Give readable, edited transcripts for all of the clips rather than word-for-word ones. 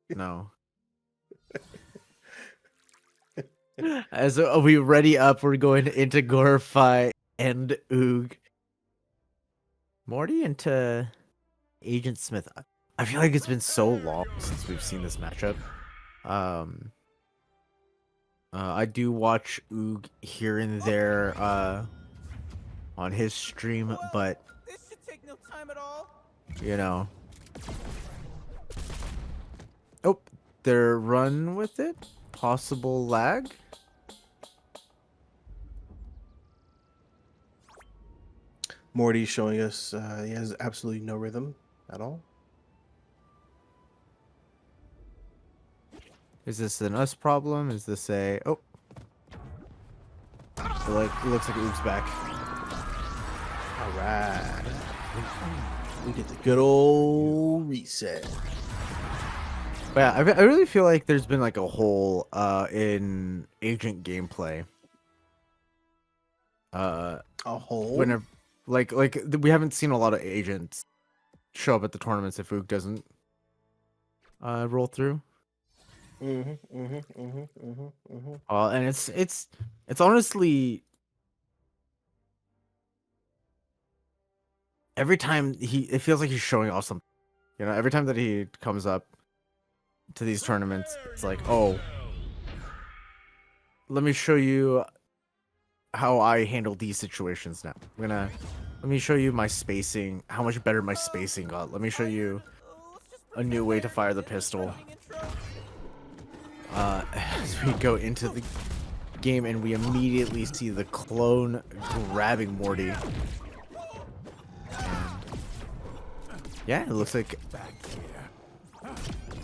No. As we ready up, we're going into Gorifye and Oog. Morty into Agent Smith. I feel like it's been so long since we've seen this matchup. I do watch Oog here and there on his stream, but This should take no time at all. you know. Oh, they're run with it. Possible lag. Morty's showing us he has absolutely no rhythm at all. Is this an us problem? Is this a it looks like Oog's back. All right, we get the good old reset. But yeah, I really feel like there's been like a hole in agent gameplay. A hole. Whenever we haven't seen a lot of agents show up at the tournaments if Oog doesn't roll through. And it's honestly every time it feels like he's showing off something. You know, every time that he comes up to these tournaments, it's like, oh, let me show you how I handle these situations now. Let me show you my spacing, how much better my spacing got. Let me show you a new way to fire the pistol. As we go into the game and we immediately see the clone grabbing Morty. And yeah, it looks like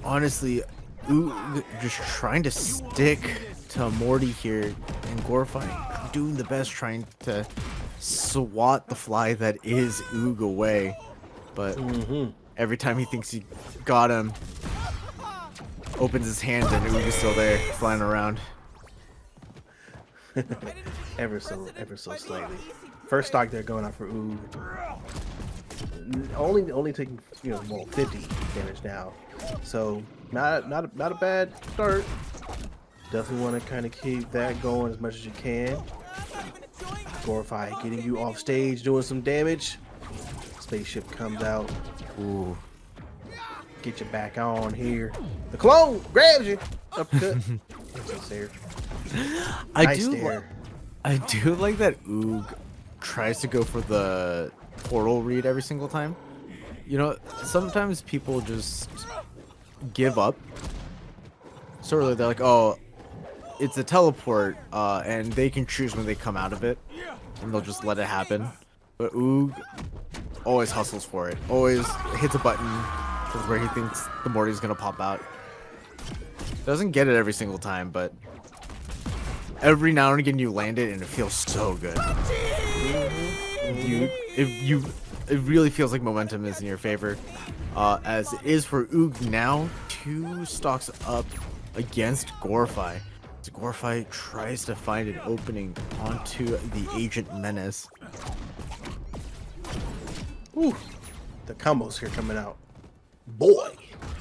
honestly Oog just trying to stick to Morty here, and Gorifye doing the best trying to swat the fly that is Oog away, but every time he thinks he got him, opens his hand and Oog is still there flying around. ever so slightly. First stock they're going out for Oog. Only taking 50 damage now, so not a bad start. Definitely want to kind of keep that going as much as you can. Gorifye getting you off stage, doing some damage. Spaceship comes out. Ooh. Get you back on here. The clone grabs you. Uppercut. I do like that Oog tries to go for the portal read every single time. You know, sometimes people just give up. Sort of, they're like, oh, it's a teleport, and they can choose when they come out of it, and they'll just let it happen. But Oog always hustles for it. Always hits a button where he thinks the Morty's gonna pop out. Doesn't get it every single time, but every now and again you land it, and it feels so good. It really feels like momentum is in your favor, as it is for Oog now. 2 stocks up against Gorifye. So Gorifye tries to find an opening onto the Agent Menace. Ooh, the combos here coming out. Boy,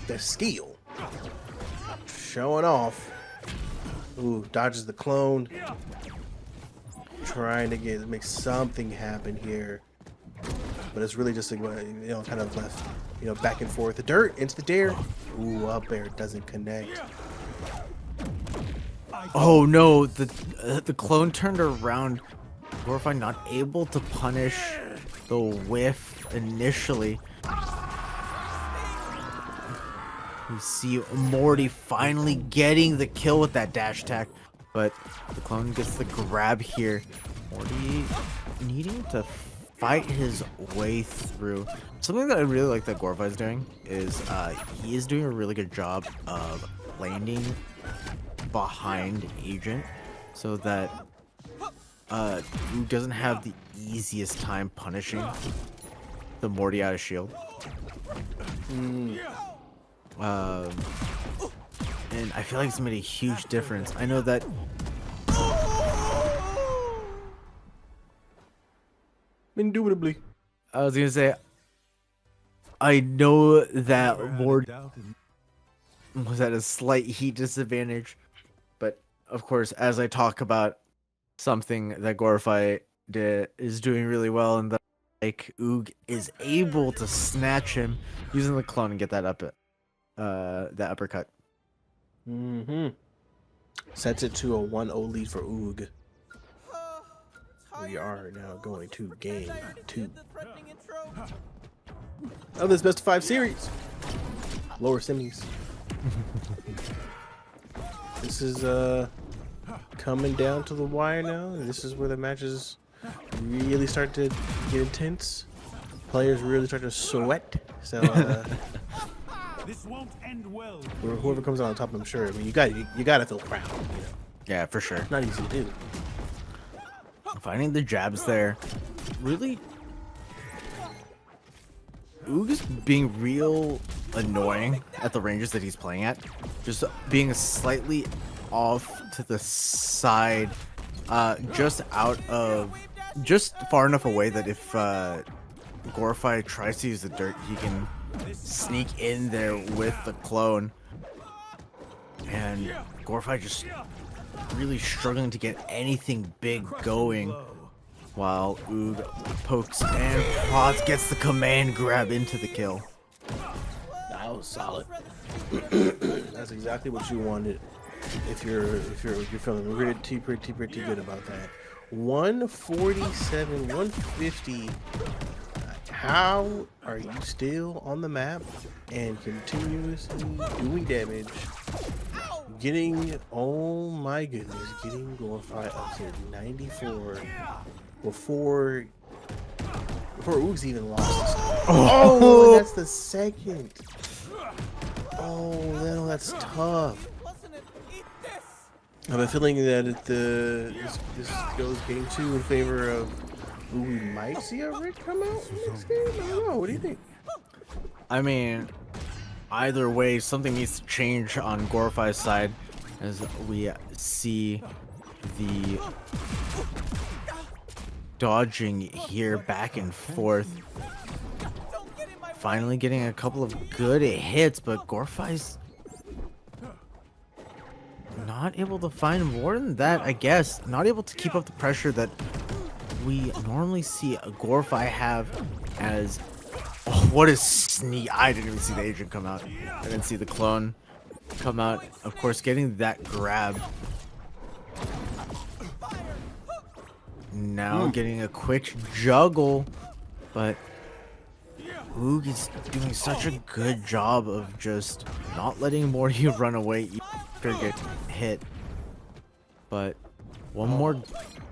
the skill. Showing off. Ooh, dodges the clone. Trying to make something happen here. But it's really just like, kind of left, back and forth. The dirt into the dare. Ooh, up air doesn't connect. Oh no, the clone turned around. Gorifye not able to punish the whiff initially. We see Morty finally getting the kill with that dash attack, but the clone gets the grab here. Morty needing to fight his way through. Something that I really like that Gorifye is doing is he is doing a really good job of landing behind Agent so that who doesn't have the easiest time punishing the Morty out of shield. And I feel like it's made a huge difference. I know that Indubitably. I was gonna say I know that Morty was at a slight heat disadvantage. But of course, as I talk about something that Gorifye is doing really well, and that like Oog is able to snatch him using the clone and get that that uppercut. Mm-hmm. Sets it to a 1-0 lead for Oog. We are now going to game 2 of this best of 5 series. Lower semis. This is coming down to the wire now, and this is where the matches really start to get intense. Players really start to sweat. So This won't end well. whoever comes out on top, I'm sure. I mean, you gotta feel proud. You know, Yeah, for sure. it's not easy to do. Finding the jabs there, really. Oog is being real annoying at the ranges that he's playing at. Just being slightly off to the side, just far enough away that if Gorifye tries to use the dirt, he can sneak in there with the clone. And Gorifye just really struggling to get anything big going, while Oog pokes and prods, gets the command grab into the kill. That was solid. That's exactly what you wanted. If you're feeling pretty good about that. 147, 150. How are you still on the map and continuously doing damage? Oh my goodness, getting Gorifye up to 94 before Oog's even lost. Oh, that's the second. Oh, no, that's tough. I have a feeling that this goes game 2 in favor of who we might see a Rick come out next game. I don't know. What do you think? I mean, either way, something needs to change on Gorifye's side, as we see the dodging here back and forth. Finally getting a couple of good hits, but Gorifye's not able to find more than that, I guess. Not able to keep up the pressure that we normally see a Gorifye have. As what is sneak? I didn't even see the agent come out. I didn't see the clone come out. Of course, getting that grab. Now getting a quick juggle, but Oog is doing such a good job of just not letting Morty run away after getting hit. But one more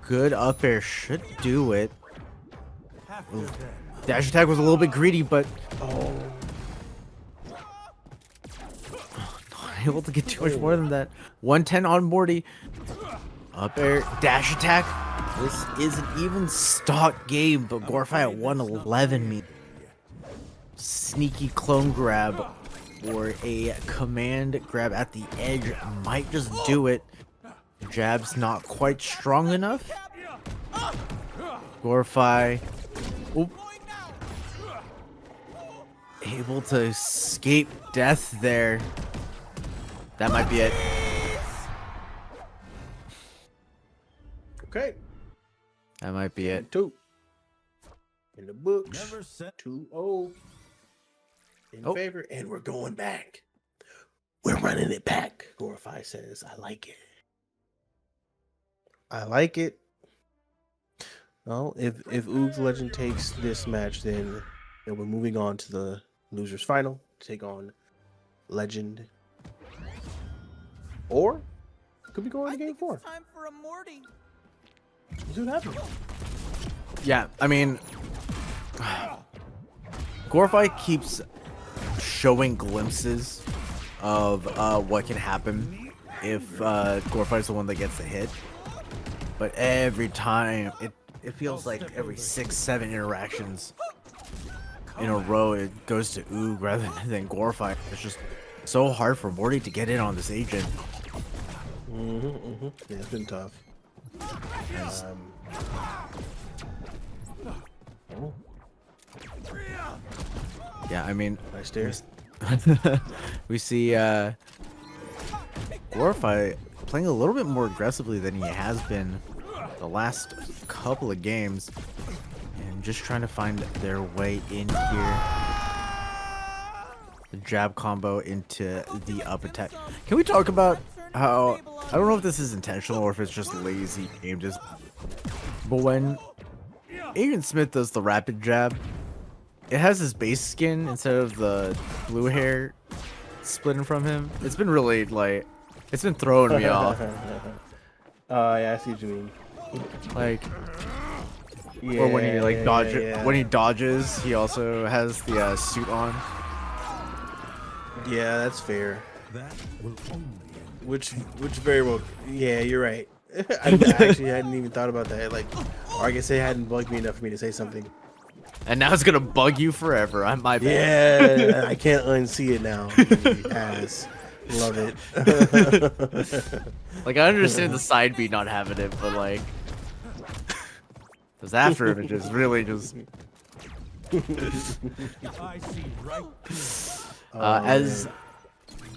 good up air should do it. Ooh. Dash attack was a little bit greedy, but not able to get too much more than that. 110 on Morty. Up air, dash attack. This is an even stock game, but Gorifye at 111 sneaky clone grab or a command grab at the edge might just do it. Jab's not quite strong enough. Gorifye able to escape death there. That might be it. Okay. That might be it. 2 in the books. Never set 2-0 in favor, and we're going back. We're running it back. Gorifye says, "I like it. I like it." Well, if OogTheLegend takes this match, then we're moving on to the losers final to take on Legend, or could be going to game 4. Time for a Morty. Let's see what happens. Yeah, I mean, Gorifye keeps showing glimpses of what can happen if Gorifye's the one that gets the hit. But every time, it feels like every 6-7 interactions in a row, it goes to Oog rather than Gorifye. It's just so hard for Morty to get in on this agent. Yeah, it's been tough. Yeah, I mean, Nice stairs. We see Gorifye playing a little bit more aggressively than he has been the last couple of games, and just trying to find their way in here. The jab combo into the up attack. Can we talk about how, I don't know if this is intentional or if it's just lazy game, but when Agent Smith does the rapid jab, it has his base skin instead of the blue hair splitting from him. It's been really, like, it's been throwing me off. Yeah, I see what you mean. Like, Yeah, or when he like dodges, yeah. when he dodges, he also has the suit on. Yeah, that's fair. That will only end. Which very well. Yeah, you're right. I actually hadn't even thought about that. Like, or I guess it hadn't bugged me enough for me to say something. And now it's gonna bug you forever. I'm my bad. Yeah, I can't unsee it now. You ass. Love it. Like, I understand the side B not having it, but like, those after images really just. I see right.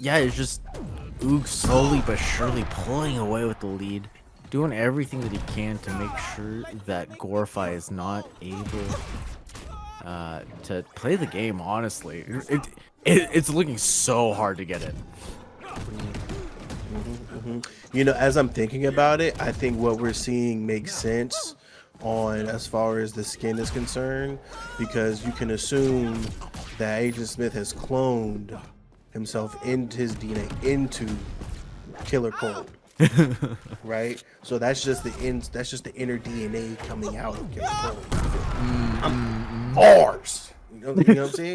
Yeah, it's just Oog slowly but surely pulling away with the lead, doing everything that he can to make sure that Gorifye is not able to play the game. Honestly, it's looking so hard to get it. You know, as I'm thinking about it, I think what we're seeing makes sense on as far as the skin is concerned, because you can assume that Agent Smith has cloned himself into his DNA into Killer Cold, right? So that's just the inner DNA coming out of Killer Cold. I'm ours. You know what I'm saying?